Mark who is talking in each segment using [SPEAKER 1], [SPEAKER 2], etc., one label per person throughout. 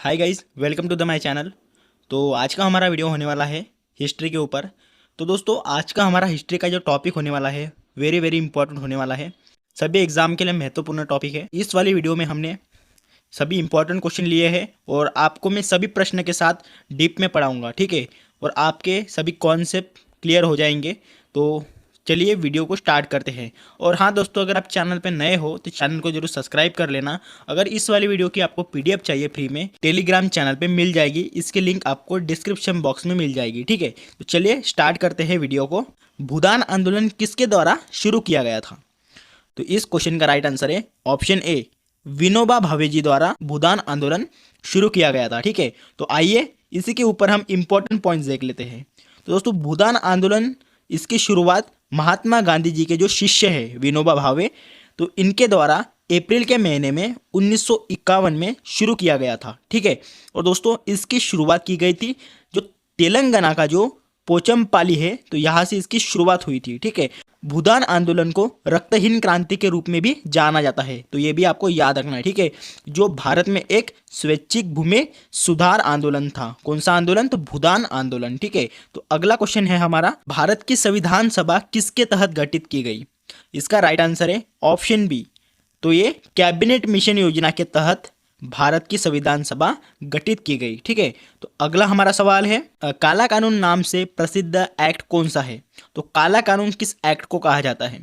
[SPEAKER 1] Hi guys, welcome to the my channel. तो आज का हमारा वीडियो होने वाला है हिस्ट्री के ऊपर। तो दोस्तों, आज का हमारा हिस्ट्री का जो टॉपिक होने वाला है वेरी वेरी इंपॉर्टेंट होने वाला है। सभी एग्जाम के लिए महत्वपूर्ण टॉपिक है। इस वाली वीडियो में हमने सभी इंपॉर्टेंट क्वेश्चन लिए हैं और आपको मैं सभी प्रश्न के साथ डीप में पढ़ाऊंगा, ठीक है। और आपके सभी कॉन्सेप्ट क्लियर हो जाएंगे। तो चलिए वीडियो को स्टार्ट करते हैं। और हाँ दोस्तों, अगर आप चैनल पे नए हो तो चैनल को जरूर सब्सक्राइब कर लेना। अगर इस वाली वीडियो की आपको पीडीएफ चाहिए फ्री में, टेलीग्राम चैनल पे मिल जाएगी। इसकी लिंक आपको डिस्क्रिप्शन बॉक्स में मिल जाएगी, ठीक है। तो चलिए स्टार्ट करते हैं वीडियो को। भूदान आंदोलन किसके द्वारा शुरू किया गया था? तो इस क्वेश्चन का राइट आंसर है ऑप्शन ए, विनोबा भावे जी द्वारा भूदान आंदोलन शुरू किया गया था, ठीक है। तो आइए इसी के ऊपर हम इंपॉर्टेंट पॉइंट्स देख लेते हैं। तो दोस्तों, भूदान आंदोलन इसकी शुरुआत महात्मा गांधी जी के जो शिष्य है विनोबा भावे, तो इनके द्वारा अप्रैल के महीने में 1951 में शुरू किया गया था, ठीक है। और दोस्तों, इसकी शुरुआत की गई थी जो तेलंगाना का जो पोचमपाली है, तो यहाँ से इसकी शुरुआत हुई थी, ठीक है। भूदान आंदोलन को रक्तहीन क्रांति के रूप में भी जाना जाता है, तो ये भी आपको याद रखना है, ठीक है। जो भारत में एक स्वैच्छिक भूमि सुधार आंदोलन था। कौन सा आंदोलन? तो भूदान आंदोलन, ठीक है। तो अगला क्वेश्चन है हमारा, भारत की संविधान सभा किसके तहत गठित की गई? इसका राइट आंसर है ऑप्शन बी, तो ये कैबिनेट मिशन योजना के तहत भारत की संविधान सभा गठित की गई, ठीक है। तो अगला हमारा सवाल है, काला कानून नाम से प्रसिद्ध एक्ट कौन सा है? तो काला कानून किस एक्ट को कहा जाता है?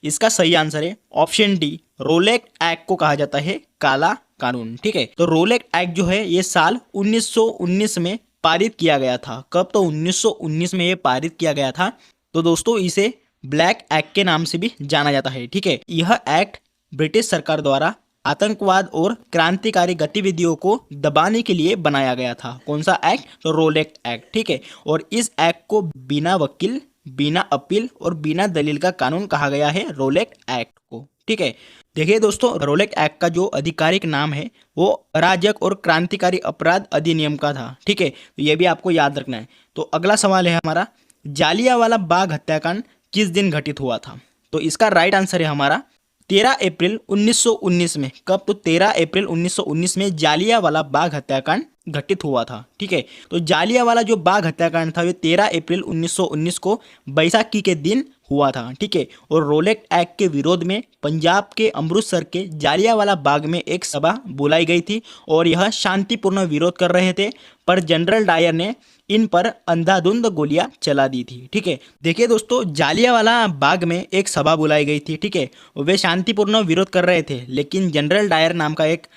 [SPEAKER 1] इसका सही आंसर है ऑप्शन डी, रोलेट एक्ट को कहा जाता है काला कानून, ठीक है। तो रोलेट एक्ट जो है ये साल 1919 में पारित किया गया था। कब? तो 1919 में ये पारित किया गया था। तो दोस्तों, इसे ब्लैक एक्ट के नाम से भी जाना जाता है, ठीक है। यह एक्ट ब्रिटिश सरकार द्वारा आतंकवाद और क्रांतिकारी गतिविधियों को दबाने के लिए बनाया गया था। कौन सा एक्ट? तो रोलेट एक्ट, ठीक है। और इस एक्ट को बिना वकील, बिना अपील और बिना दलील का कानून कहा गया है, रोलेट एक्ट को, ठीक है। देखिए दोस्तों, रोलेट एक्ट का जो आधिकारिक नाम है वो अराजक और क्रांतिकारी अपराध अधिनियम का था, ठीक है। तो ये भी आपको याद रखना है। तो अगला सवाल है हमारा, जालियांवाला बाग हत्याकांड किस दिन घटित हुआ था? तो इसका राइट आंसर है हमारा 13 अप्रैल 1919 में। कब? तो 13 अप्रैल 1919 में जालियांवाला बाग हत्याकांड घटित हुआ था, ठीक है। तो जालियांवाला जो बाग हत्याकांड था ये 13 अप्रैल 1919 को बैसाखी के दिन हुआ था, ठीक है। और रोलेट एक्ट के विरोध में पंजाब के अमृतसर के जालियांवाला बाग में एक सभा बुलाई गई थी और यह शांतिपूर्ण विरोध कर रहे थे, पर जनरल डायर ने इन पर अंधाधुंध गोलियां चला दी थी, ठीक है। देखिए दोस्तों, जालियांवाला बाग में एक सभा बुलाई गई थी, ठीक है। वे शांतिपूर्ण विरोध कर रहे थे, लेकिन जनरल डायर नाम का एक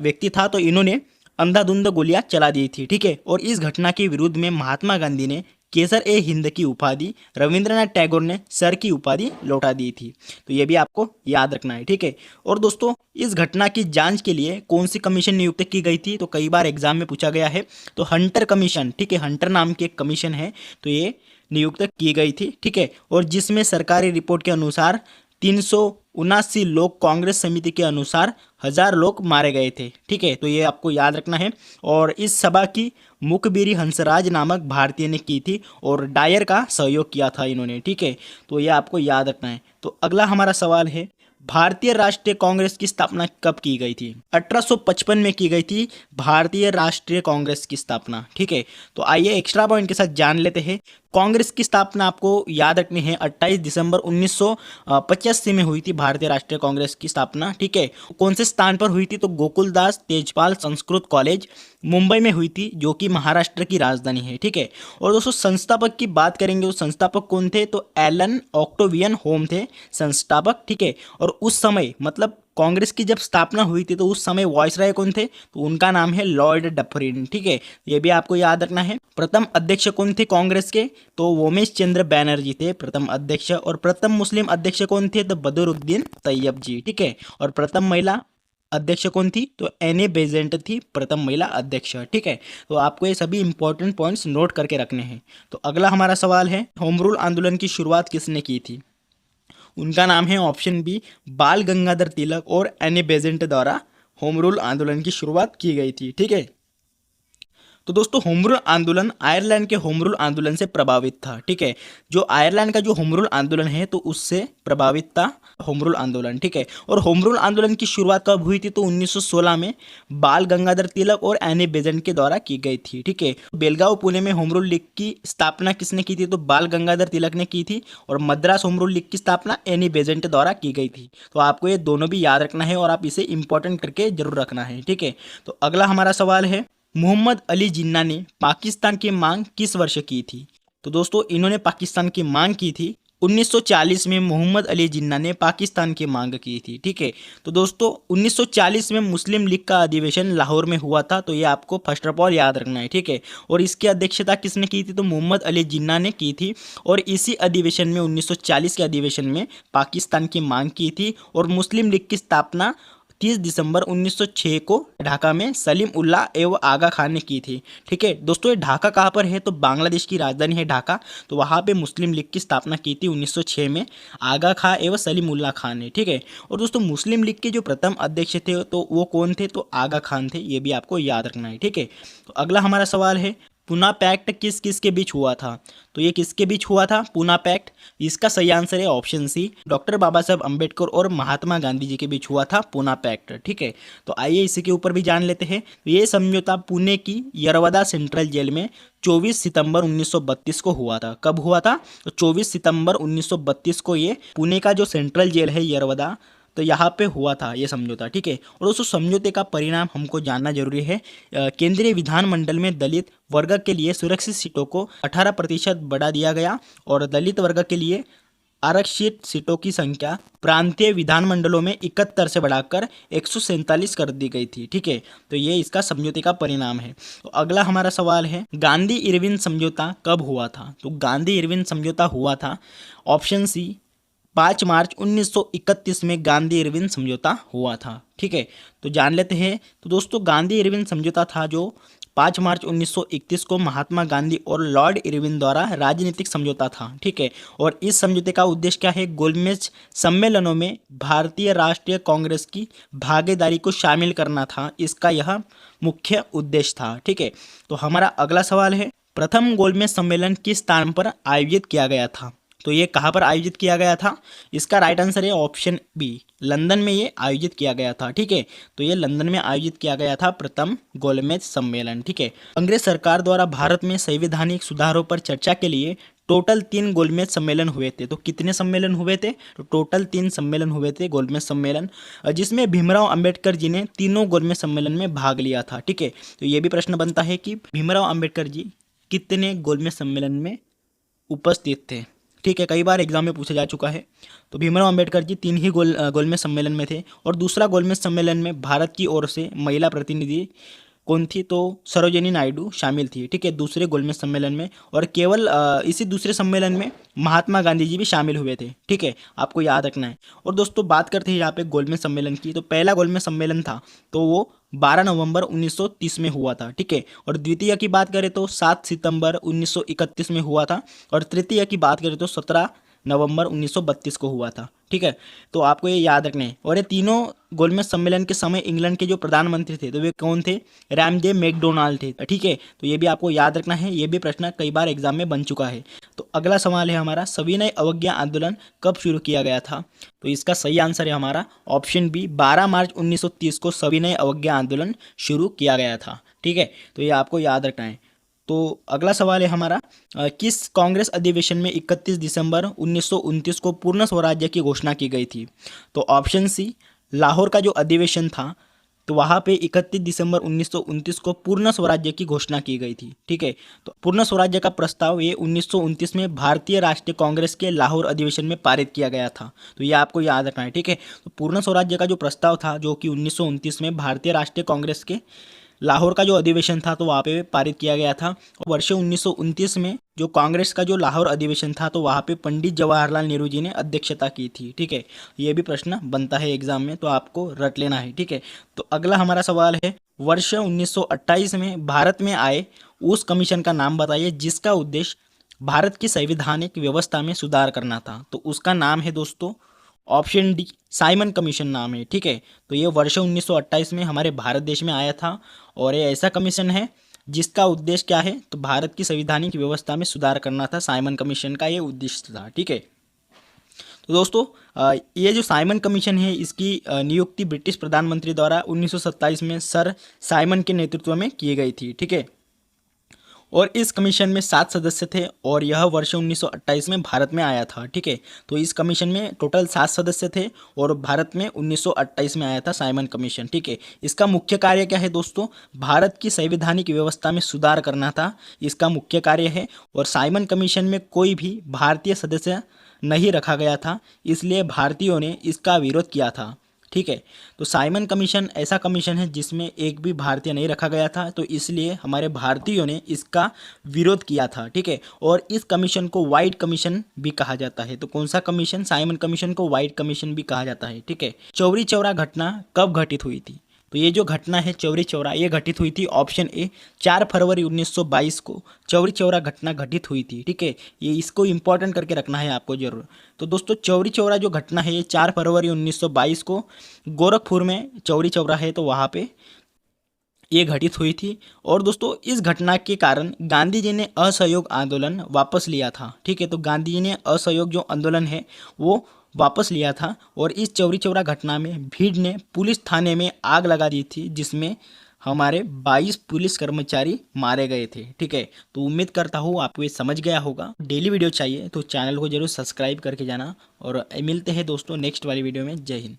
[SPEAKER 1] व्यक्ति था, तो इन्होंने अंधाधुंध गोलियां चला दी थी, ठीक है। और इस घटना के विरुद्ध में महात्मा गांधी ने केसर ए हिंद की उपाधि, रविंद्रनाथ टैगोर ने सर की उपाधि लौटा दी थी। तो ये भी आपको याद रखना है, ठीक है। और दोस्तों, इस घटना की जांच के लिए कौन सी कमीशन नियुक्त की गई थी? तो कई बार एग्जाम में पूछा गया है, तो हंटर कमीशन, ठीक है। हंटर नाम की एक कमीशन है, तो ये नियुक्त की गई थी, ठीक है। और जिसमें सरकारी रिपोर्ट के अनुसार 379 लोग, कांग्रेस समिति के अनुसार 1000 लोग मारे गए थे, ठीक है। तो ये आपको याद रखना है। और इस सभा की मुखबिरी हंसराज नामक भारतीय ने की थी और डायर का सहयोग किया था इन्होंने, ठीक है। तो ये आपको याद रखना है। तो अगला हमारा सवाल है, भारतीय राष्ट्रीय कांग्रेस की स्थापना कब की गई थी? 1855 में की गई थी भारतीय राष्ट्रीय कांग्रेस की स्थापना, ठीक है। तो आइए एक्स्ट्रा पॉइंट के साथ जान लेते हैं। कांग्रेस की स्थापना आपको याद रखनी है 28 दिसंबर 1985 में हुई थी भारतीय राष्ट्रीय कांग्रेस की स्थापना, ठीक है। कौन से स्थान पर हुई थी? तो गोकुलदास तेजपाल संस्कृत कॉलेज मुंबई में हुई थी, जो कि महाराष्ट्र की राजधानी है, ठीक है। और दोस्तों, संस्थापक की बात करेंगे, तो संस्थापक कौन थे? तो एलन ऑक्टेवियन होम थे संस्थापक, ठीक है। और उस समय मतलब कांग्रेस की जब स्थापना हुई थी तो उस समय वायसराय कौन थे? तो उनका नाम है लॉर्ड डफरिन, ठीक है। ये भी आपको याद रखना है। प्रथम अध्यक्ष कौन थे कांग्रेस के? तो वोमेश चंद्र बैनर्जी थे प्रथम अध्यक्ष। और प्रथम मुस्लिम अध्यक्ष कौन थे? तो बदरुद्दीन तैयब जी, ठीक है। और प्रथम महिला अध्यक्ष कौन थी? तो एने बेजेंट थी प्रथम महिला अध्यक्ष, ठीक है। तो आपको ये सभी इंपॉर्टेंट पॉइंट्स नोट करके रखने हैं। तो अगला हमारा सवाल है, होम रूल आंदोलन की शुरुआत किसने की थी? उनका नाम है ऑप्शन बी, बाल गंगाधर तिलक और एनी बेजेंट द्वारा होम रूल आंदोलन की शुरुआत की गई थी, ठीक है। तो दोस्तों होम रूल आंदोलन आयरलैंड के होम रूल आंदोलन से प्रभावित था। ठीक है, जो आयरलैंड का जो होम रूल आंदोलन है तो उससे प्रभावित था होम रूल आंदोलन। ठीक है, और होम रूल आंदोलन की शुरुआत कब हुई थी? तो 1916 में बाल गंगाधर तिलक और एनी बेजेंट के द्वारा की गई थी। ठीक है, बेलगांव पुणे में होम रूल लीग की स्थापना किसने की थी? तो बाल गंगाधर तिलक ने की थी। और मद्रास होम रूल लीग की स्थापना एनी बेजेंट द्वारा की गई थी। तो आपको ये दोनों भी याद रखना है और आप इसे इंपॉर्टेंट करके जरूर रखना है। ठीक है, तो अगला हमारा सवाल है, मोहम्मद अली जिन्ना ने पाकिस्तान की मांग किस वर्ष की थी? तो दोस्तों इन्होंने पाकिस्तान की मांग की थी 1940 में। मोहम्मद अली जिन्ना ने पाकिस्तान की मांग की थी। ठीक है, तो दोस्तों 1940 में मुस्लिम लीग का अधिवेशन लाहौर में हुआ था। तो ये आपको फर्स्ट ऑफ ऑल याद रखना है। ठीक है, और इसकी अध्यक्षता किसने की थी? तो मोहम्मद अली जिन्ना ने की थी। और इसी अधिवेशन में 1940 के अधिवेशन में पाकिस्तान की मांग की थी और मुस्लिम लीग की स्थापना 30 दिसंबर 1906 को ढाका में सलीम उल्लाह एवं आगा खान ने की थी। ठीक है दोस्तों, ये ढाका कहाँ पर है? तो बांग्लादेश की राजधानी है ढाका। तो वहाँ पे मुस्लिम लीग की स्थापना की थी 1906 में आगा खां एवं सलीम उल्लाह खान ने। ठीक है, और दोस्तों मुस्लिम लीग के जो प्रथम अध्यक्ष थे तो वो कौन थे? तो आगा खान थे। ये भी आपको याद रखना है। ठीक है, तो अगला हमारा सवाल है, पूना पैक्ट किस किस के बीच हुआ था? तो ये किसके बीच हुआ था पूना पैक्ट? इसका सही आंसर है ऑप्शन सी, डॉक्टर बाबा साहब अम्बेडकर और महात्मा गांधी जी के बीच हुआ था पूना पैक्ट। ठीक है, तो आइए इसी के ऊपर भी जान लेते हैं। तो ये समझौता पुणे की यरवदा सेंट्रल जेल में 24 सितंबर 1932 को हुआ था। कब हुआ था? तो 24 सितंबर 1932 को ये पुणे का जो सेंट्रल जेल है यरवदा, तो यहाँ पे हुआ था ये समझौता। ठीक है, और उस समझौते का परिणाम हमको जानना जरूरी है। केंद्रीय विधानमंडल में दलित वर्ग के लिए सुरक्षित सीटों को 18% बढ़ा दिया गया और दलित वर्ग के लिए आरक्षित सीटों की संख्या प्रांतीय विधानमंडलों में 71 से बढ़ाकर 147 कर दी गई थी। ठीक है, तो ये इसका समझौते का परिणाम है। तो अगला हमारा सवाल है, गांधी इरविन समझौता कब हुआ था? तो गांधी इरविन समझौता हुआ था ऑप्शन सी 5 मार्च 1931 में गांधी इरविन समझौता हुआ था। ठीक है, तो जान लेते हैं। तो दोस्तों गांधी इरविन समझौता था जो 5 मार्च 1931 को महात्मा गांधी और लॉर्ड इरविन द्वारा राजनीतिक समझौता था। ठीक है, और इस समझौते का उद्देश्य क्या है? गोलमेज सम्मेलनों में भारतीय राष्ट्रीय कांग्रेस की भागीदारी को शामिल करना था। इसका यह मुख्य उद्देश्य था। ठीक है, तो हमारा अगला सवाल है, प्रथम गोलमेज सम्मेलन किस स्थान पर आयोजित किया गया था? तो ये कहाँ पर आयोजित किया गया था? इसका राइट आंसर है ऑप्शन बी, लंदन में ये आयोजित किया गया था। ठीक है, तो ये लंदन में आयोजित किया गया था प्रथम गोलमेज सम्मेलन। ठीक है, अंग्रेज सरकार द्वारा भारत में संवैधानिक सुधारों पर चर्चा के लिए टोटल 3 गोलमेज सम्मेलन हुए थे। तो कितने सम्मेलन हुए थे? तो टोटल 3 सम्मेलन हुए थे गोलमेज सम्मेलन, जिसमें भीमराव अंबेडकर जी ने तीनों गोलमेज सम्मेलन में भाग लिया था। ठीक है, तो ये भी प्रश्न बनता है कि भीमराव अंबेडकर जी कितने गोलमेज सम्मेलन में उपस्थित थे? ठीक है, कई बार एग्जाम में पूछा जा चुका है। तो भीमराव अंबेडकर जी 3 ही गोलमेज सम्मेलन में थे और दूसरा गोलमेज सम्मेलन में भारत की ओर से महिला प्रतिनिधि कौन थी? तो सरोजिनी नायडू शामिल थी। ठीक है, दूसरे गोलमेज सम्मेलन में, और केवल इसी दूसरे सम्मेलन में महात्मा गांधी जी भी शामिल हुए थे। ठीक है, आपको याद रखना है। और दोस्तों बात करते हैं यहाँ पे गोलमेज सम्मेलन की, तो पहला गोलमेज सम्मेलन था तो वो 12 नवंबर 1930 में हुआ था। ठीक है, और द्वितीय की बात करें तो 7 सितंबर 1931 में हुआ था और तृतीय की बात करें तो 17 नवंबर 1932 को हुआ था। ठीक है, तो आपको ये याद रखना है। और ये तीनों गोलमेज सम्मेलन के समय इंग्लैंड के जो प्रधानमंत्री थे तो वे कौन थे? रामजे मैकडोनाल्ड थे। ठीक है, तो ये भी आपको याद रखना है। ये भी प्रश्न कई बार एग्जाम में बन चुका है। तो अगला सवाल है हमारा, सविनय अवज्ञा आंदोलन कब शुरू किया गया था? तो इसका सही आंसर है हमारा ऑप्शन बी, 12 मार्च 1930 को सविनय अवज्ञा आंदोलन शुरू किया गया था। ठीक है, तो ये आपको याद रखना है। तो अगला सवाल है हमारा, किस कांग्रेस अधिवेशन में 31 दिसंबर 1929 को पूर्ण स्वराज्य की घोषणा की गई थी? तो ऑप्शन सी, लाहौर का जो अधिवेशन था तो वहाँ पे 31 दिसंबर 1929 को पूर्ण स्वराज्य की घोषणा की गई थी। ठीक है, तो पूर्ण स्वराज्य का प्रस्ताव ये 1929 में भारतीय राष्ट्रीय कांग्रेस के लाहौर अधिवेशन में पारित किया गया था। तो ये आपको याद रखना है। ठीक है, तो पूर्ण स्वराज्य का जो प्रस्ताव था जो कि 1929 में भारतीय राष्ट्रीय कांग्रेस के लाहौर का जो अधिवेशन था तो वहाँ पे पारित किया गया था। और वर्ष 1929 में जो कांग्रेस का जो लाहौर अधिवेशन था तो वहाँ पे पंडित जवाहरलाल नेहरू जी ने अध्यक्षता की थी। ठीक है, ये भी प्रश्न बनता है एग्जाम में, तो आपको रट लेना है। ठीक है, तो अगला हमारा सवाल है, वर्ष 1928 में भारत में आए उस कमीशन का नाम बताइए जिसका उद्देश्य भारत की संवैधानिक व्यवस्था में सुधार करना था। तो उसका नाम है दोस्तों ऑप्शन डी, साइमन कमीशन नाम है। ठीक है, तो ये वर्ष 1928 में हमारे भारत देश में आया था और ये ऐसा कमीशन है जिसका उद्देश्य क्या है, तो भारत की संवैधानिक व्यवस्था में सुधार करना था। साइमन कमीशन का ये उद्देश्य था। ठीक है, तो दोस्तों ये जो साइमन कमीशन है इसकी नियुक्ति ब्रिटिश प्रधानमंत्री द्वारा 1927 में सर साइमन के नेतृत्व में की गई थी। ठीक है, और इस कमीशन में 7 सदस्य थे और यह वर्ष 1928 में भारत में आया था। ठीक है, तो इस कमीशन में टोटल 7 सदस्य थे और भारत में 1928 में आया था साइमन कमीशन। ठीक है, इसका मुख्य कार्य क्या है दोस्तों, भारत की संवैधानिक व्यवस्था में सुधार करना था, इसका मुख्य कार्य है। और साइमन कमीशन में कोई भी भारतीय सदस्य नहीं रखा गया था, इसलिए भारतीयों ने इसका विरोध किया था। ठीक है, तो साइमन कमीशन ऐसा कमीशन है जिसमें एक भी भारतीय नहीं रखा गया था, तो इसलिए हमारे भारतीयों ने इसका विरोध किया था। ठीक है, और इस कमीशन को वाइट कमीशन भी कहा जाता है। तो कौन सा कमीशन, साइमन कमीशन को वाइट कमीशन भी कहा जाता है। ठीक है, चौरी चौरा घटना कब घटित हुई थी, तो ये जो घटना है चौरी चौरा, ये घटित हुई थी ऑप्शन ए 4 फरवरी 1922 को चौरी चौरा घटना घटित हुई थी। ठीक है, ये इसको इंपॉर्टेंट करके रखना है आपको जरूर। तो दोस्तों चौरी चौरा जो घटना है ये 4 फरवरी 1922 को गोरखपुर में चौरी चौरा है तो वहाँ पे ये घटित हुई थी। और दोस्तों इस घटना के कारण गांधी जी ने असहयोग आंदोलन वापस लिया था। ठीक है, तो गांधी जी ने असहयोग जो आंदोलन है वो वापस लिया था। और इस चौरी चौरा घटना में भीड़ ने पुलिस थाने में आग लगा दी थी, जिसमें हमारे 22 पुलिस कर्मचारी मारे गए थे। ठीक है, तो उम्मीद करता हूँ आपको ये समझ गया होगा। डेली वीडियो चाहिए तो चैनल को जरूर सब्सक्राइब करके जाना और मिलते हैं दोस्तों नेक्स्ट वाली वीडियो में। जय हिंद।